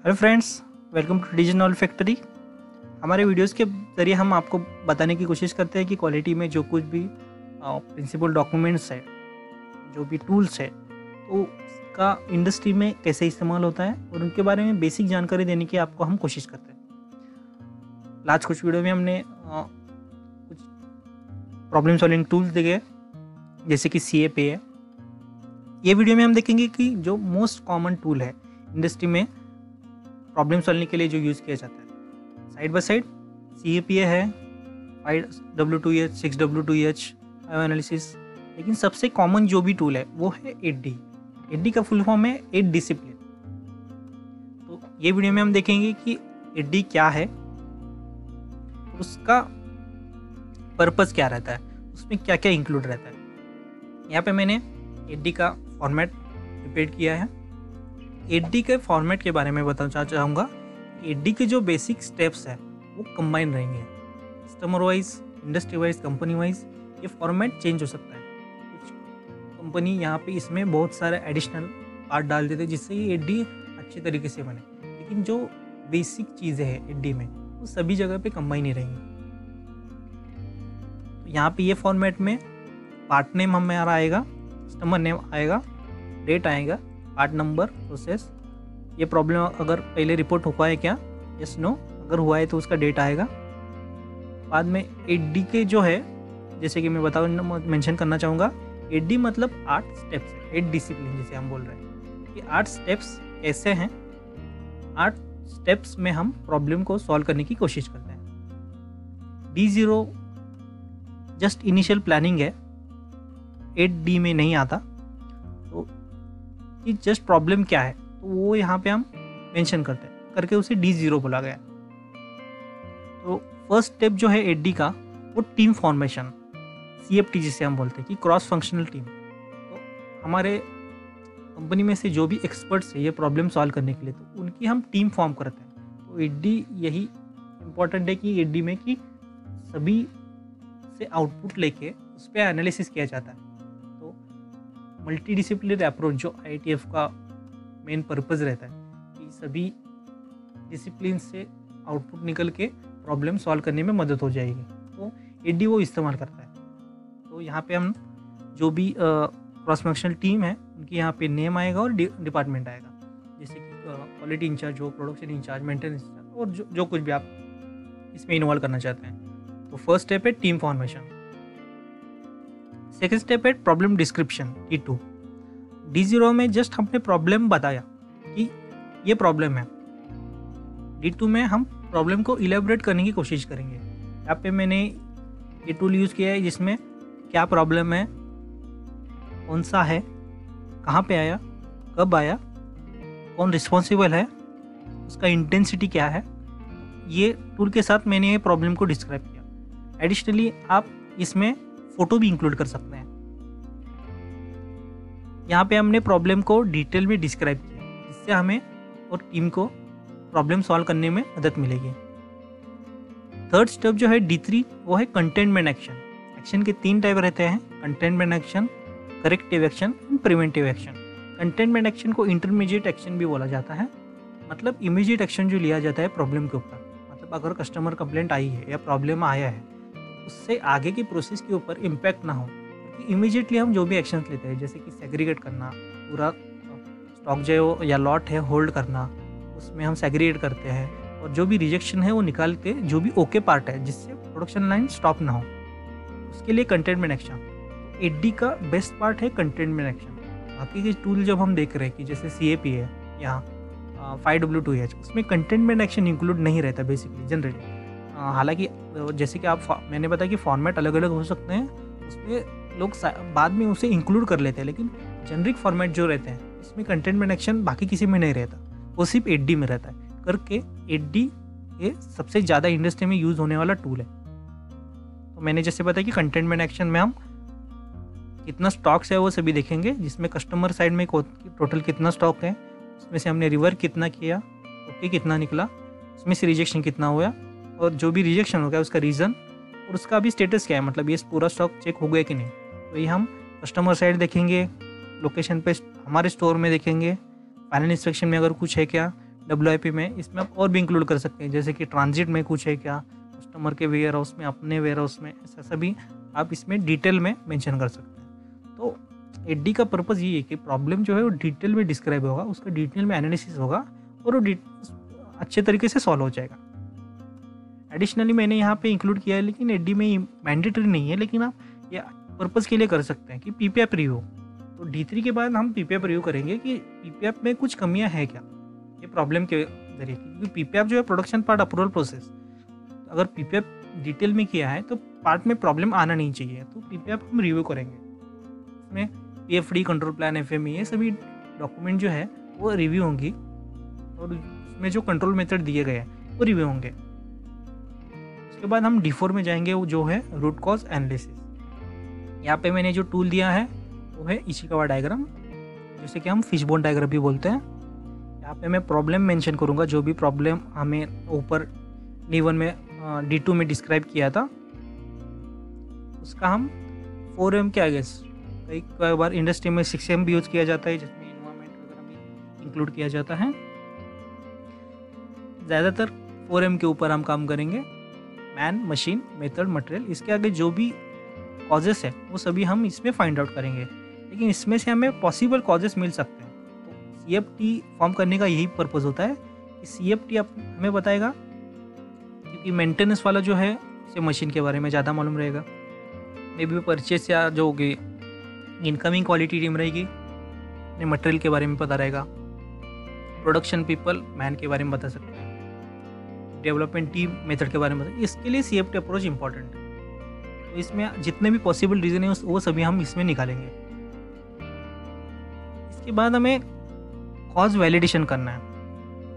Hello friends, welcome to digital factory. हमारे videos के ज़रिए हम आपको बताने की कोशिश करते हैं कि क्वालिटी में जो कुछ भी प्रिंसिपल डॉक्यूमेंट्स है, जो भी टूल्स है, तो उसका इंडस्ट्री में कैसे इस्तेमाल होता है और उनके बारे में बेसिक जानकारी देने की आपको हम कोशिश करते हैं। लास्ट कुछ वीडियो में हमने कुछ प्रॉब्लम सॉल्विंग टूल्स देखे, जैसे कि CAP है। ये वीडियो में हम देखेंगे कि जो मोस्ट कॉमन टूल है इंडस्ट्री में प्रॉब्लम सॉल्विंग के लिए जो यूज़ किया जाता है। साइड बाय साइड CAP है, 5W2H, 6W2H, एनालिसिस, लेकिन सबसे कॉमन जो भी टूल है वो है 8D। 8D का फुल फॉर्म है 8 डिसिप्लिन। तो ये वीडियो में हम देखेंगे कि 8D क्या है, उसका पर्पस क्या रहता है, उसमें क्या क्या इंक्लूड रहता है। यहाँ पे मैंने 8D का फॉर्मेट प्रिपेयर किया है। 8D के फॉर्मेट के बारे में बताना चाहूँगा। 8D के जो बेसिक स्टेप्स हैं वो कंबाइन रहेंगे। Customer wise, industry wise, company wise ये फॉर्मेट चेंज हो सकता है। कुछ कंपनी यहाँ पे इसमें बहुत सारे एडिशनल पार्ट डाल देते हैं जिससे ये 8D अच्छे तरीके से बने, लेकिन जो बेसिक चीज़ें हैं 8D में वो सभी जगह पे कंबाइन ही रहेंगी। तो यहाँ पे ये फॉर्मेट में पार्ट नेम हमारा आएगा, कस्टमर नेम आएगा, डेट आएगा, पार्ट नंबर, प्रोसेस, ये प्रॉब्लम अगर पहले रिपोर्ट हुआ है क्या, यस नो, अगर हुआ है तो उसका डेट आएगा। बाद में 8D के जो है, जैसे कि मैं मेंशन करना चाहूँगा, 8D मतलब 8 स्टेप्स है, 8 डिसिप्लिन जिसे हम बोल रहे हैं। कि 8 स्टेप्स कैसे हैं, 8 स्टेप्स में हम प्रॉब्लम को सॉल्व करने की कोशिश करते हैं। D0 जस्ट इनिशियल प्लानिंग है, 8D में नहीं आता। तो कि जस्ट प्रॉब्लम क्या है तो वो यहाँ पे हम मेंशन करते हैं, करके उसे D0 बोला गया। तो फर्स्ट स्टेप जो है 8D का वो टीम फॉर्मेशन, CFT जिसे हम बोलते हैं कि क्रॉस फंक्शनल टीम। तो हमारे कंपनी में से जो भी एक्सपर्ट्स है ये प्रॉब्लम सॉल्व करने के लिए, तो उनकी हम टीम फॉर्म करते हैं। तो 8D यही इम्पोर्टेंट है कि 8D में कि सभी से आउटपुट लेके उस पर एनालिसिस किया जाता है। तो मल्टी डिसिप्लिनरी अप्रोच जो IETF का मेन पर्पज़ रहता है कि सभी डिसिप्लिन से आउटपुट निकल के प्रॉब्लम सॉल्व करने में मदद हो जाएगी। तो 8D वो इस्तेमाल करता है। तो यहाँ पे हम जो भी क्रॉस फंक्शनल टीम है उनकी यहाँ पे नेम आएगा और डिपार्टमेंट आएगा, जैसे कि क्वालिटी इंचार्ज हो, प्रोडक्शन इंचार्ज, मेंटेनेंस इंचार्ज, और जो कुछ भी आप इसमें इन्वॉल्व करना चाहते हैं। तो फर्स्ट स्टेप है टीम फॉर्मेशन। सेकेंड स्टेप है प्रॉब्लम डिस्क्रिप्शन, D2। D0 में जस्ट हमने प्रॉब्लम बताया कि ये प्रॉब्लम है। D2 में हम प्रॉब्लम को इलेबोरेट करने की कोशिश करेंगे। यहाँ पे मैंने ये टूल यूज़ किया है जिसमें क्या प्रॉब्लम है, कौन सा है, कहाँ पे आया, कब आया, कौन रिस्पॉन्सिबल है, उसका इंटेंसिटी क्या है, ये टूल के साथ मैंने ये प्रॉब्लम को डिस्क्राइब किया। एडिशनली आप इसमें फ़ोटो भी इंक्लूड कर सकते हैं। यहाँ पे हमने प्रॉब्लम को डिटेल में डिस्क्राइब किया जिससे हमें और टीम को प्रॉब्लम सॉल्व करने में मदद मिलेगी। थर्ड स्टेप जो है D3 वो है कंटेनमेंट एक्शन। एक्शन के 3 टाइप रहते हैं, containment action, corrective action and preventive action. Containment action को इंटरमीडिएट एक्शन भी बोला जाता है, मतलब इमीडिएट एक्शन जो लिया जाता है प्रॉब्लम के ऊपर। मतलब अगर कस्टमर कंप्लेंट आई है या प्रॉब्लम आया है, उससे आगे की प्रोसेस के ऊपर इम्पैक्ट ना हो, इमीडिएटली हम जो भी एक्शन लेते हैं, जैसे कि सेग्रीगेट करना, पूरा स्टॉक जो या लॉट है होल्ड करना, उसमें हम सेग्रीगेट करते हैं और जो भी रिजेक्शन है वो निकाल के जो भी ओके पार्ट है जिससे प्रोडक्शन लाइन स्टॉप ना हो, उसके लिए कंटेनमेंट एक्शन। 8D का बेस्ट पार्ट है कंटेनमेंट एक्शन। बाकी के टूल जब हम देख रहे हैं कि जैसे CAP है या 5W2H, उसमें कंटेनमेंट एक्शन इंक्लूड नहीं रहता बेसिकली जनरली। हालांकि जैसे कि मैंने बताया कि फॉर्मेट अलग अलग हो सकते हैं, उसमें लोग बाद में उसे इंक्लूड कर लेते हैं, लेकिन जेनरिक फॉर्मेट जो रहते हैं उसमें कंटेनमेंट एक्शन बाकी किसी में नहीं रहता, वो सिर्फ 8D में रहता है। करके 8D ये सबसे ज़्यादा इंडस्ट्री में यूज़ होने वाला टूल है। तो मैंने जैसे बताया कि कंटेनमेंट एक्शन में हम कितना स्टॉक्स है वो सभी देखेंगे, जिसमें कस्टमर साइड में टोटल कितना स्टॉक है, उसमें से हमने रिवर्स कितना किया, ओके कितना निकला, उसमें से रिजेक्शन कितना हुआ, और जो भी रिजेक्शन हो गया उसका रीज़न और उसका भी स्टेटस क्या है, मतलब ये पूरा स्टॉक चेक हो गया कि नहीं। तो ये हम कस्टमर साइड देखेंगे, लोकेशन पे हमारे स्टोर में देखेंगे, फाइनल इंस्पेक्शन में अगर कुछ है क्या, WIP में इसमें आप और भी इंक्लूड कर सकते हैं, जैसे कि ट्रांजिट में कुछ है क्या, कस्टमर के वेयर हाउस में, अपने वेयर हाउस में, ऐसा सभी आप इसमें डिटेल में मेंशन कर सकते हैं। तो एडी का पर्पज़ ये है कि प्रॉब्लम जो है वो डिटेल में डिस्क्राइब होगा, उसका डिटेल में एनालिसिस होगा और वो अच्छे तरीके से सॉल्व हो जाएगा। एडिशनली मैंने यहाँ पे इंक्लूड किया है, लेकिन एडी में मैंडेटरी नहीं है, लेकिन आप ये पर्पज़ के लिए कर सकते हैं कि PPAP रिव्यू। तो D3 के बाद हम PPAP रिव्यू करेंगे कि PPAP में कुछ कमियां हैं क्या ये प्रॉब्लम के जरिए, क्योंकि PPAP जो है प्रोडक्शन पार्ट अप्रूवल प्रोसेस, अगर PPAP डिटेल में किया है तो पार्ट में प्रॉब्लम आना नहीं चाहिए, तो PPAP हम रिव्यू करेंगे। इसमें PFD, कंट्रोल प्लान, FME, ये सभी डॉक्यूमेंट जो है वो रिव्यू होंगी और उसमें जो कंट्रोल मेथड दिए गए हैं वो रिव्यू होंगे। उसके बाद हम D4 में जाएंगे, वो जो है रूट कॉज एनालिसिस। यहाँ पे मैंने जो टूल दिया है वो है इशिकावा डायग्राम, जैसे कि हम फिशबोन डायग्राम भी बोलते हैं। यहाँ पे मैं प्रॉब्लम मेंशन करूँगा, जो भी प्रॉब्लम हमें ऊपर D1 में D2 में डिस्क्राइब किया था उसका हम 4M के आगे, कई बार इंडस्ट्री में 6M भी यूज़ किया जाता है, जिसमें इन्वायरमेंट वगैरह भी इंक्लूड किया जाता है। ज़्यादातर 4M के ऊपर हम काम करेंगे, मैन, मशीन, मेथड, मटेरियल। इसके आगे जो भी कॉजेस है वो सभी हम इसमें फाइंड आउट करेंगे, लेकिन इसमें से हमें पॉसिबल कॉजेस मिल सकते हैं। तो CFT फॉर्म करने का यही पर्पज़ होता है कि CFT हमें बताएगा, क्योंकि मेंटेनेंस वाला जो है उसे मशीन के बारे में ज़्यादा मालूम रहेगा, मे बी परचेस या जो होगी इनकमिंग क्वालिटी टीम रहेगी, मटेरियल के बारे में पता रहेगा, प्रोडक्शन पीपल, मैन के बारे में बता सकते हैं, डेवलपमेंट टीम, मेथड के बारे में बता। इसके लिए CFT अप्रोच इंपॉर्टेंट है। तो इसमें जितने भी पॉसिबल रीज़न है वो सभी हम इसमें निकालेंगे। इसके बाद हमें कॉज वैलिडेशन करना है।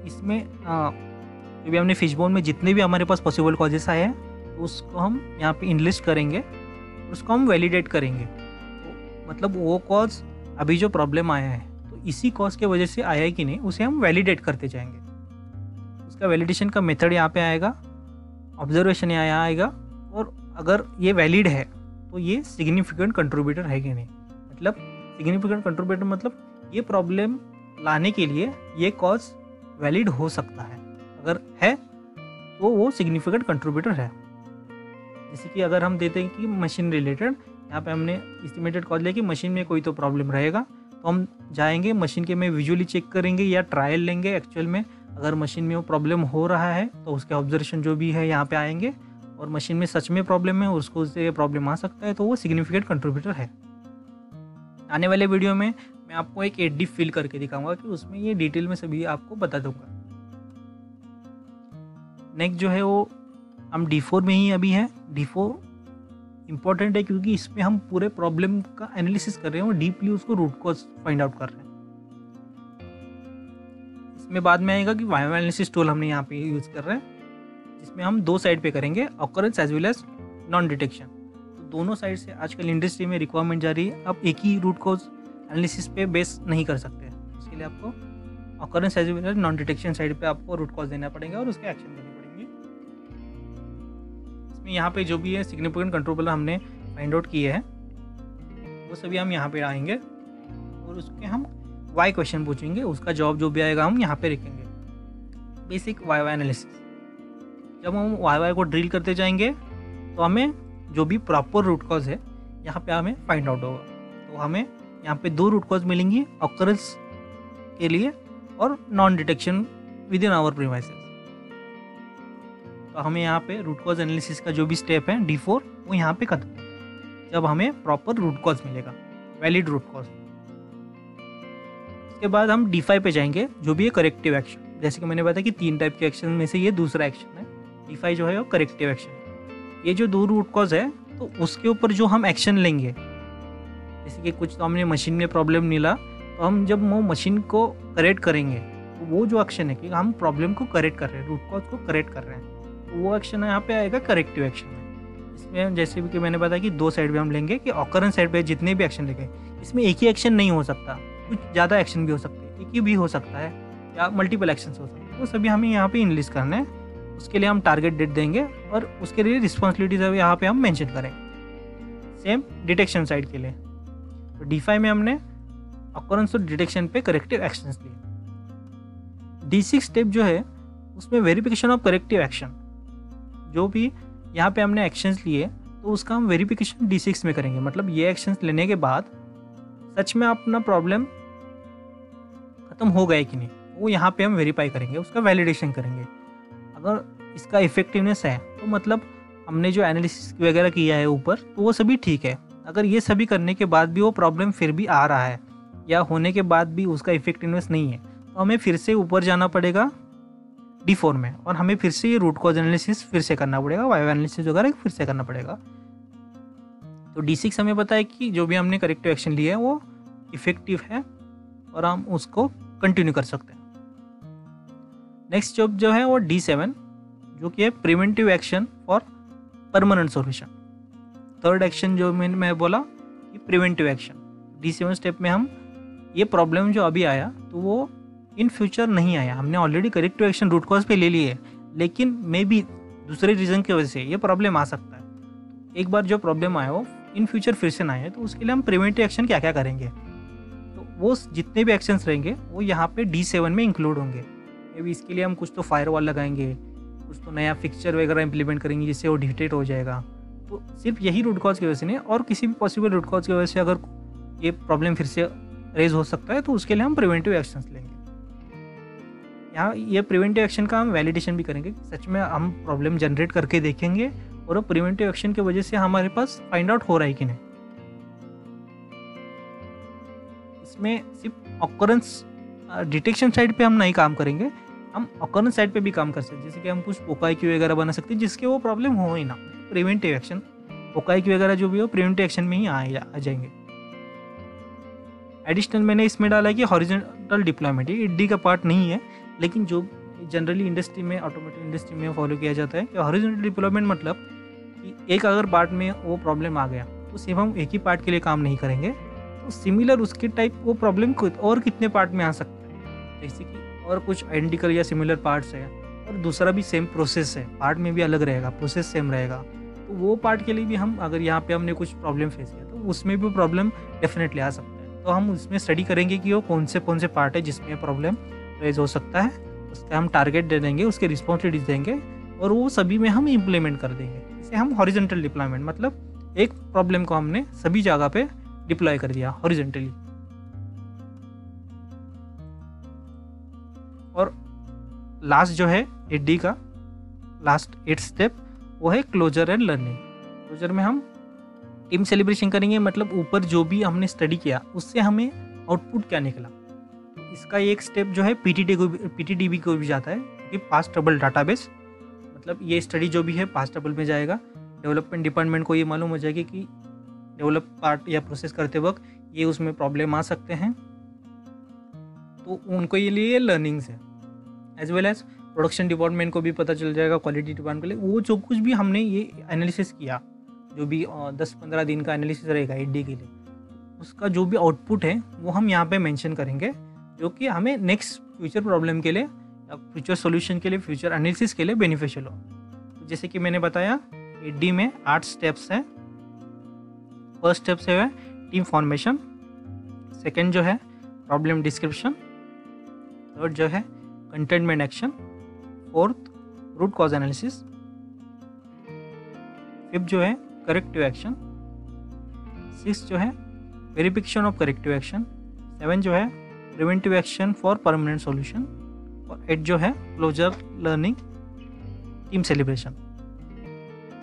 इसमें जो भी हमने फिशबोन में जितने भी हमारे पास पॉसिबल कॉजेस आए हैं तो उसको हम यहाँ पे इनलिस्ट करेंगे, उसको हम वैलिडेट करेंगे। तो मतलब वो कॉज अभी जो प्रॉब्लम आया है तो इसी कॉज के वजह से आया है कि नहीं, उसे हम वैलिडेट करते जाएंगे। उसका वैलिडेशन का मेथड यहाँ पे आएगा, ऑब्जर्वेशन यहाँ आएगा, और अगर ये वैलिड है तो ये सिग्निफिकेंट कंट्रीब्यूटर है कि नहीं। मतलब सिग्निफिकेंट कंट्रीब्यूटर मतलब ये प्रॉब्लम लाने के लिए ये कॉज वैलिड हो सकता है, अगर है तो वो सिग्निफिकेंट कंट्रीब्यूटर है। जैसे कि अगर हम देते हैं कि मशीन रिलेटेड, यहाँ पे हमने एस्टिमेटेड कॉज लेके मशीन में कोई तो प्रॉब्लम रहेगा, तो हम जाएंगे मशीन के में विजुअली चेक करेंगे या ट्रायल लेंगे एक्चुअल में। अगर मशीन में वो प्रॉब्लम हो रहा है तो उसके ऑब्जर्वेशन जो भी है यहाँ पे आएंगे, और मशीन में सच में प्रॉब्लम है और उसको उससे प्रॉब्लम आ सकता है, तो वो सिग्निफिकेंट कंट्रीब्यूटर है। आने वाले वीडियो में मैं आपको एक एडी फिल करके दिखाऊंगा कि उसमें ये डिटेल में सभी आपको बता दूंगा। नेक्स्ट जो है वो हम D4 में ही अभी है। D4 इम्पॉर्टेंट है क्योंकि इसमें हम पूरे प्रॉब्लम का एनालिसिस कर रहे हैं और डीपली उसको रूट कॉज फाइंड आउट कर रहे हैं। इसमें बाद में आएगा कि वायु एनालिसिस टूल हमने यहाँ पे यूज़ कर रहे हैं, जिसमें हम दो साइड पे करेंगे, occurrence as well as non detection. तो दोनों साइड से आजकल इंडस्ट्री में रिक्वायरमेंट जा रही है, आप एक ही रूट कॉज एनालिसिस पे बेस नहीं कर सकते। इसके लिए आपको occurrence as well as non detection side पे आपको रूट कॉज देना पड़ेगा और उसके एक्शन देने पड़ेंगे। इसमें यहाँ पे जो भी है सिग्निफिकेंट कंट्रोलर हमने फाइंड आउट किए हैं वो सभी हम यहाँ पे आएंगे और उसके हम वाई क्वेश्चन पूछेंगे, उसका जवाब जो भी आएगा हम यहाँ पे रखेंगे। बेसिक वाई एनालिसिस, जब हम वाई को ड्रिल करते जाएंगे तो हमें जो भी प्रॉपर रूट कॉज है यहाँ पे हमें फाइंड आउट होगा। तो हमें यहाँ पे दो रूट कॉज मिलेंगी, ऑकरेंस के लिए और non detection within our premises. तो हमें यहाँ पे रूट कॉज एनालिसिस का जो भी स्टेप है D4 वो यहाँ पे खत्म, जब हमें प्रॉपर रूट कॉज मिलेगा, वैलिड रूट कॉज। उसके बाद हम D5 पे जाएंगे, जो भी है करेक्टिव एक्शन। जैसे कि मैंने बताया कि 3 टाइप के एक्शन में से ये दूसरा एक्शन है। D5 जो है वो करेक्टिव एक्शन। ये जो दो रूट कॉज है तो उसके ऊपर जो हम एक्शन लेंगे, जैसे कि कुछ तो हमने मशीन में प्रॉब्लम मिला, तो हम जब वो मशीन को करेक्ट करेंगे तो वो जो एक्शन है कि हम प्रॉब्लम को करेक्ट कर रहे हैं, रूट कॉज को करेक्ट कर रहे हैं, तो वो एक्शन यहाँ पे आएगा करेक्टिव एक्शन में। इसमें जैसे कि मैंने बताया कि दो साइड पे हम लेंगे कि ऑकरेंस साइड पे जितने भी एक्शन लेंगे, इसमें एक ही एक्शन नहीं हो सकता, कुछ ज़्यादा एक्शन भी हो सकते हैं, एक ही भी हो सकता है या मल्टीपल एक्शन हो सकते हैं। वो सभी हमें यहाँ पे इनलिस्ट करना है। उसके लिए हम टारगेट डेट देंगे और उसके लिए रिस्पॉन्सिबिलिटीज यहाँ पे हम मेंशन करेंगे। सेम डिटेक्शन साइड के लिए, तो D5 में हमने ऑकरेंस और डिटेक्शन पे करेक्टिव एक्शंस लिए। D6 स्टेप जो है उसमें वेरिफिकेशन ऑफ करेक्टिव एक्शन, जो भी यहाँ पे हमने एक्शंस लिए तो उसका हम वेरिफिकेशन D6 में करेंगे। मतलब ये एक्शंस लेने के बाद सच में अपना प्रॉब्लम ख़त्म हो गया कि नहीं, वो यहाँ पे हम वेरीफाई करेंगे, उसका वैलिडेशन करेंगे। अगर इसका इफेक्टिवनेस है तो मतलब हमने जो एनालिसिस वगैरह किया है ऊपर तो वो सभी ठीक है। अगर ये सभी करने के बाद भी वो प्रॉब्लम फिर भी आ रहा है या होने के बाद भी उसका इफेक्टिवनेस नहीं है, तो हमें फिर से ऊपर जाना पड़ेगा D4 में, और हमें फिर से ये रूट कॉज एनालिसिस फिर से करना पड़ेगा, वाइव एनालिसिस वगैरह फिर से करना पड़ेगा। तो D6 हमें पता है कि जो भी हमने करेक्टिव एक्शन लिया है वो इफेक्टिव है और हम उसको कंटिन्यू कर सकते हैं। नेक्स्ट जॉब जो है वो D7 जो कि है preventive action for permanent solution. Third action जो मैं बोला कि प्रिवेंटिव एक्शन। D7 स्टेप में हम ये प्रॉब्लम जो अभी आया तो वो इन फ्यूचर नहीं आया, हमने already corrective action root cause पे ले लिए, लेकिन मे बी दूसरे रीज़न की वजह से ये प्रॉब्लम आ सकता है। एक बार जो प्रॉब्लम आया वो इन फ्यूचर फिर से ना आए, तो उसके लिए हम प्रिवेंटिव एक्शन क्या क्या करेंगे, तो वो जितने भी एक्शंस रहेंगे वो यहाँ पे D7 में इंक्लूड होंगे। मे बी इसके लिए हम कुछ तो फायरवॉल लगाएंगे, कुछ तो नया फिक्चर वगैरह इंप्लीमेंट करेंगे जिससे वो डिटेक्ट हो जाएगा। तो सिर्फ यही रूट कॉज की वजह से नहीं, और किसी भी पॉसिबल रूट कॉज की वजह से अगर ये प्रॉब्लम फिर से रेज हो सकता है तो उसके लिए हम प्रिवेंटिव एक्शंस लेंगे। यहाँ ये प्रिवेंटिव एक्शन का हम वैलिडेशन भी करेंगे, सच में हम प्रॉब्लम जनरेट करके देखेंगे और वो प्रिवेंटिव एक्शन की वजह से हमारे पास फाइंड आउट हो रहा है कि नहीं। इसमें सिर्फ ऑकरेंस डिटेक्शन साइड पे हम नहीं काम करेंगे, हम ऑकरेंस साइड पे भी काम कर सकते हैं। जैसे कि हम कुछ पोकाईक्यू वगैरह बना सकते हैं जिसके वो प्रॉब्लम हो ही ना, प्रिवेंटिव एक्शन पोकाईक्यू वगैरह जो भी हो प्रिवेंटिव एक्शन में ही आ जाएंगे। एडिशनल मैंने इसमें डाला है कि हॉरिजॉन्टल डिप्लॉयमेंट, ये ईडी का पार्ट नहीं है, लेकिन जो जनरली इंडस्ट्री में ऑटोमोटिव इंडस्ट्री में फॉलो किया जाता है कि हॉरिजॉन्टल डिप्लॉयमेंट मतलब कि एक अगर पार्ट में वो प्रॉब्लम आ गया तो सिर्फ हम एक ही पार्ट के लिए काम नहीं करेंगे, तो सिमिलर उसके टाइप वो प्रॉब्लम और कितने पार्ट में आ सकता है। जैसे कि और कुछ आइडेंटिकल या सिमिलर पार्ट्स है और दूसरा भी सेम प्रोसेस है, पार्ट में भी अलग रहेगा, प्रोसेस सेम रहेगा, तो वो पार्ट के लिए भी हम अगर यहाँ पे हमने कुछ प्रॉब्लम फेस किया तो उसमें भी प्रॉब्लम डेफिनेटली आ सकता है। तो हम उसमें स्टडी करेंगे कि वो कौन से पार्ट है जिसमें प्रॉब्लम रेज हो सकता है, उसका हम टारगेट दे देंगे, उसके रिस्पॉन्सिबिलिटीज देंगे और वो सभी में हम इम्प्लीमेंट कर देंगे। इसे हम हॉरिजॉन्टल डिप्लॉयमेंट, मतलब एक प्रॉब्लम को हमने सभी जगह पे डिप्लॉय कर दिया हॉरिजॉन्टली। और लास्ट जो है 8D का लास्ट 8 स्टेप वो है क्लोजर एंड लर्निंग। क्लोजर में हम टीम सेलिब्रेशन करेंगे, मतलब ऊपर जो भी हमने स्टडी किया उससे हमें आउटपुट क्या निकला। इसका एक स्टेप जो है PTDB को भी जाता है कि पास्ट ट्रबल डाटाबेस, मतलब ये स्टडी जो भी है पास्ट ट्रबल में जाएगा। डेवलपमेंट डिपार्टमेंट को ये मालूम हो जाएगी कि डेवलप पार्ट या प्रोसेस करते वक्त ये उसमें प्रॉब्लम आ सकते हैं, तो उनको ये लिए लर्निंग्स है। As well as production department को भी पता चल जाएगा, क्वालिटी डिपार्टमेंट के लिए वो जो कुछ भी हमने ये एनालिसिस किया, जो भी 10-15 दिन का एनालिसिस रहेगा 8D के लिए, उसका जो भी आउटपुट है वो हम यहाँ पे मेंशन करेंगे, जो कि हमें नेक्स्ट फ्यूचर प्रॉब्लम के लिए या फ्यूचर सॉल्यूशन के लिए, फ्यूचर एनालिसिस के लिए बेनिफिशियल हो। तो जैसे कि मैंने बताया 8D में 8 स्टेप्स हैं। फर्स्ट स्टेप से है टीम फॉर्मेशन, सेकेंड जो है प्रॉब्लम डिस्क्रिप्शन, थर्ड जो है containment action, fourth root cause analysis, fifth जो है करेक्टिव एक्शन, सिक्स जो है वेरिफिकेशन ऑफ करेक्टिव एक्शन, 7 जो है preventive action for permanent solution, और 8 जो है closure learning team celebration.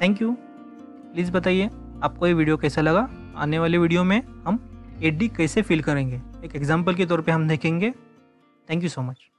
Thank you. Please बताइए आपको ये वीडियो कैसा लगा। आने वाले वीडियो में हम 8D कैसे फिल करेंगे एक एग्जाम्पल के तौर पे हम देखेंगे। Thank you so much.